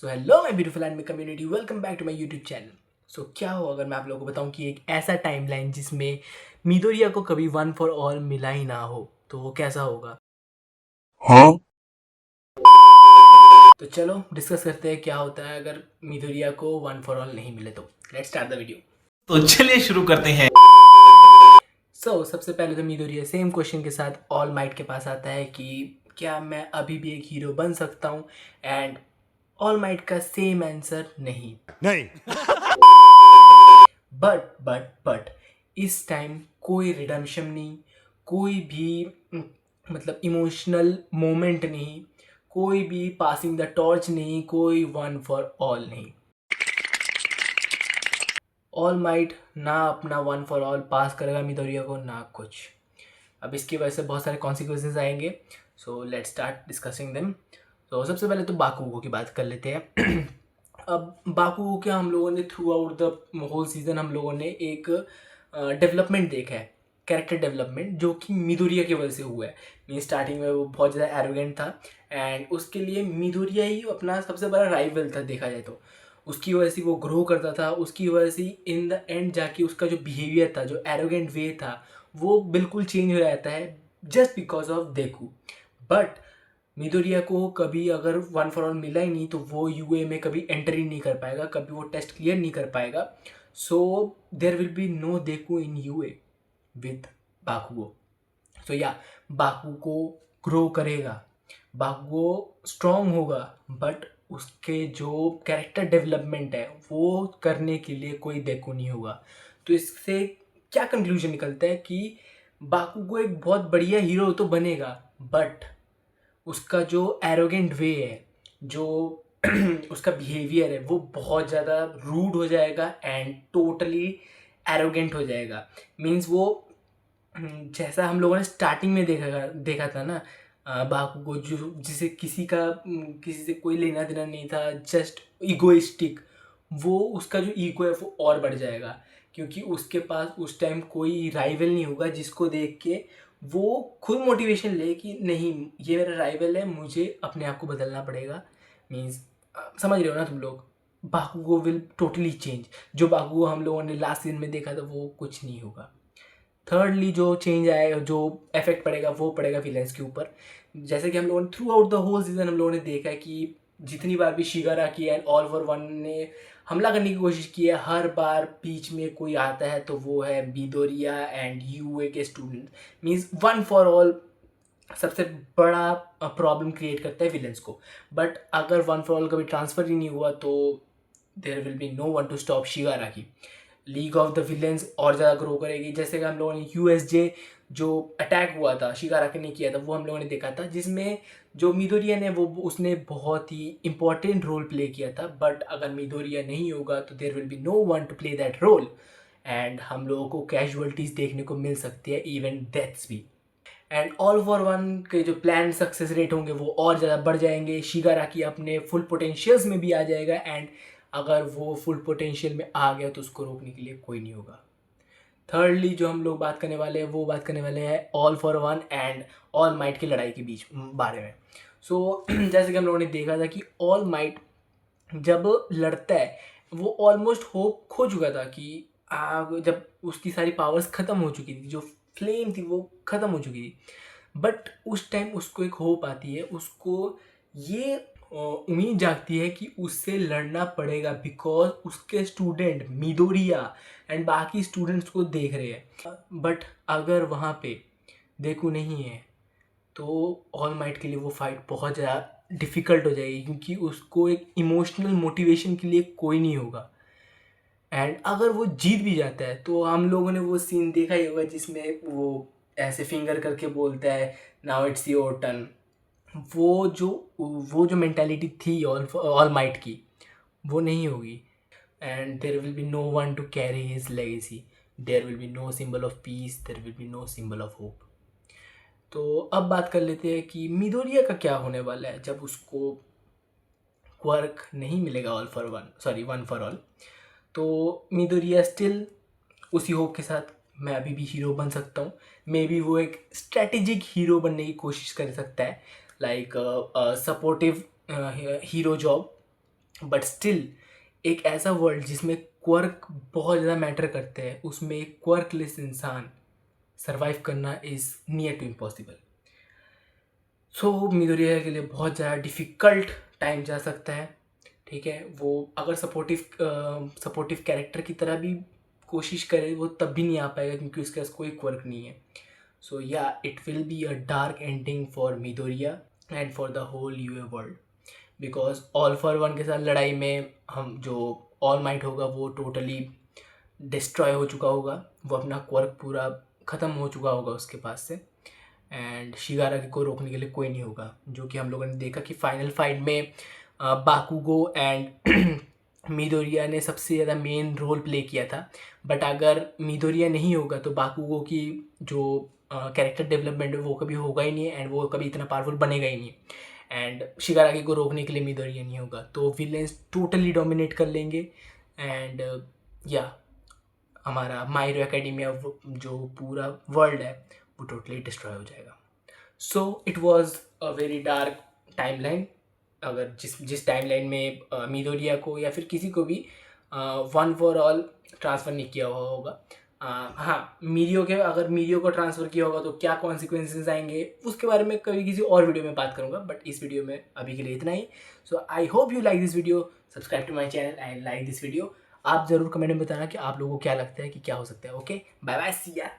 So hello my beautiful anime community, welcome back to my YouTube channel. So क्या हो अगर मैं आप लोगों को बताऊं कि एक ऐसा टाइमलाइन जिसमें मिडोरिया को कभी वन फॉर ऑल मिला ही ना हो, तो वो कैसा होगा। हाँ। तो चलो डिस्कस करते हैं क्या होता है अगर मिडोरिया को वन फॉर ऑल नहीं मिले। तो लेट्स स्टार्ट द वीडियो। तो चलिए शुरू करते हैं। सबसे पहले तो मिडोरिया सेम क्वेश्चन के साथ ऑल माइट के पास आता है कि क्या मैं अभी भी एक हीरो बन सकता हूँ, एंड ऑल माइट का सेम आंसर नहीं। नहीं। बट इस टाइम कोई रिडेम्पशन नहीं, कोई भी मतलब इमोशनल मोमेंट नहीं, कोई भी पासिंग द टॉर्च नहीं, कोई वन फॉर ऑल नहीं। ऑल माइट ना अपना वन फॉर ऑल पास करेगा मिडोरिया को, ना कुछ। अब इसकी वजह से बहुत सारे कॉन्सिक्वेंसेज आएंगे। So let's start discussing them. तो सबसे पहले तो बाकुगो की बात कर लेते हैं। अब बाकुगो के हम लोगों ने throughout the whole season हम लोगों ने एक डेवलपमेंट देखा है, कैरेक्टर डेवलपमेंट, जो कि मिडोरिया की वजह से हुआ है। मीन स्टार्टिंग में वो बहुत ज़्यादा एरोगेंट था, एंड उसके लिए मिडोरिया ही अपना सबसे बड़ा राइवल था देखा जाए तो। उसकी वजह से वो ग्रो करता था, उसकी वजह से इन द एंड जाके उसका जो बिहेवियर था, जो एरोगेंट वे था, वो बिल्कुल चेंज हो जाता है जस्ट बिकॉज ऑफ देखू। बट मिडोरिया को कभी अगर वन फॉर ऑल मिला ही नहीं तो वो यूए में कभी एंटर ही नहीं कर पाएगा, कभी वो टेस्ट क्लियर नहीं कर पाएगा। सो देर विल बी नो देखू इन यूए विथ बाकुगो। सो या बाकुगो ग्रो करेगा, बाकुगो स्ट्रॉन्ग होगा, बट उसके जो कैरेक्टर डेवलपमेंट है वो करने के लिए कोई देखो नहीं होगा। तो इससे क्या कंक्लूजन निकलता है कि बाकुगो एक बहुत बढ़िया हीरो तो बनेगा, बट उसका जो एरोगेंट वे है, जो उसका बिहेवियर है, वो बहुत ज़्यादा रूड हो जाएगा एंड टोटली एरोगेंट हो जाएगा। मीन्स वो जैसा हम लोगों ने स्टार्टिंग में देखा था ना, बाकुगो जो जिसे किसी से कोई लेना देना नहीं था, जस्ट इगोइस्टिक। वो उसका जो ईगो है वो और बढ़ जाएगा, क्योंकि उसके पास उस टाइम कोई राइवल नहीं होगा जिसको देख के वो खुद मोटिवेशन ले कि नहीं, ये मेरा राइवल है, मुझे अपने आप को बदलना पड़ेगा। मीन्स समझ रहे हो ना तुम लोग। बाकुगो विल टोटली चेंज। जो बाकुगो हम लोगों ने लास्ट सीजन में देखा था वो कुछ नहीं होगा। थर्डली जो चेंज आएगा, जो इफेक्ट पड़ेगा, वो पड़ेगा विलेंस के ऊपर। जैसे कि हम लोगों ने throughout the whole season हम लोगों ने देखा है कि जितनी बार भी Shigaraki and All For One ने हमला करने की कोशिश की है, हर बार बीच में कोई आता है तो वो है मिडोरिया एंड यूए के student. Means one for all सबसे बड़ा प्रॉब्लम क्रिएट करता है विलेंस को। बट अगर वन फॉर ऑल कभी ट्रांसफर ही नहीं हुआ तो there will be no one to stop Shigaraki. League of the villains और ज़्यादा ग्रो करेगी। जैसे कि हम लोगों ने यूएसजे जो अटैक हुआ था शिगाराकी ने किया था, वो हम लोगों ने देखा था, जिसमें जो मिडोरिया ने वो उसने बहुत ही इंपॉर्टेंट रोल प्ले किया था। बट अगर मिडोरिया नहीं होगा तो there will be no one to play that role, and हम लोगों को कैजुअलिटीज़ देखने को मिल सकती है, इवन डेथ्स भी। एंड ऑल फॉर वन के जो प्लान सक्सेस रेट होंगे वो और ज़्यादा बढ़ जाएंगे। शिगाराकी अपने फुल पोटेंशियल्स में भी आ जाएगा, एंड अगर वो फुल पोटेंशियल में आ गया तो उसको रोकने के लिए कोई नहीं होगा। थर्डली जो हम लोग बात करने वाले हैं वो बात करने वाले हैं all For one and all might की लड़ाई के बीच बारे में। सो जैसे कि हम लोगों ने देखा था कि ऑल माइट जब लड़ता है वो ऑलमोस्ट होप खो चुका था कि आग जब उसकी सारी पावर्स ख़त्म हो चुकी थी, जो फ्लेम थी वो ख़त्म हो चुकी थी। बट उस टाइम उसको एक होप आती है, उसको ये उम्मीद जागती है कि उससे लड़ना पड़ेगा, बिकॉज उसके स्टूडेंट मिडोरिया एंड बाकी स्टूडेंट्स को देख रहे हैं। बट अगर वहाँ पे देखू नहीं है तो ऑल माइट के लिए वो फाइट बहुत ज़्यादा डिफ़िकल्ट हो जाएगी, क्योंकि उसको एक इमोशनल मोटिवेशन के लिए कोई नहीं होगा। एंड अगर वो जीत भी जाता है तो हम लोगों ने वो सीन देखा ही होगा जिसमें वो ऐसे फिंगर करके बोलता है नाउ इट्स योर टर्न। वो जो वो जो मेंटालिटी थी ऑल माइट की, वो नहीं होगी। And there will be no one to carry his legacy, there will be no symbol of peace, there will be no symbol of hope. तो अब बात कर लेते हैं कि मिडोरिया का क्या होने वाला है जब उसको क्वर्क नहीं मिलेगा all For one, sorry one for all. तो मिडोरिया स्टिल उसी होप के साथ मैं अभी भी हीरो बन सकता हूँ। मे बी वो एक स्ट्रेटेजिक हीरो बनने की कोशिश कर सकता है, like supportive hero job. But still एक ऐसा वर्ल्ड जिसमें क्वर्क बहुत ज़्यादा मैटर करते हैं, उसमें एक क्वर्कलेस इंसान सर्वाइव करना is near to impossible. So Midoriya के लिए बहुत ज़्यादा डिफ़िकल्ट टाइम जा सकता है, ठीक है। वो अगर सपोर्टिव कैरेक्टर की तरह भी कोशिश करे वो तब भी नहीं आ पाएगा क्योंकि उसके पास कोई क्वर्क नहीं है। सो या it will be a dark ending for Midoriya and for the whole UA world, because All For One के साथ लड़ाई में हम जो ऑल माइट होगा वो टोटली डिस्ट्रॉय हो चुका होगा, वो अपना क्वर्क पूरा ख़त्म हो चुका होगा उसके पास से, एंड शिगाराकी को रोकने के लिए कोई नहीं होगा। जो कि हम लोगों ने देखा कि फाइनल फाइट में बाकुगो एंड मिडोरिया ने सबसे ज़्यादा मेन रोल प्ले किया था। बट अगर मिडोरिया नहीं होगा तो बाकुगो की जो कैरेक्टर डेवलपमेंट है वो कभी होगा ही नहीं है, एंड वो कभी इतना पावरफुल बनेगा ही नहीं। एंड शिगाराकी को रोकने के लिए मिडोरिया नहीं होगा तो विलेंस टोटली डोमिनेट कर लेंगे, एंड या हमारा माय हीरो एकेडमिया जो पूरा वर्ल्ड है वो टोटली डिस्ट्रॉय हो जाएगा। So it was a very dark timeline. अगर जिस टाइमलाइन में मिडोरिया को या फिर किसी को भी वन फॉर ऑल ट्रांसफ़र नहीं किया हुआ होगा, हाँ अगर मीडियो को ट्रांसफ़र किया होगा तो क्या कॉन्सिक्वेंसेस आएंगे उसके बारे में कभी किसी और वीडियो में बात करूँगा, बट इस वीडियो में अभी के लिए इतना ही। So I hope you like this video, subscribe to my channel and like this video. आप ज़रूर कमेंट में बताना कि आप लोगों को क्या लगता है कि क्या हो सकता है। ओके, बाय बाय, सी या।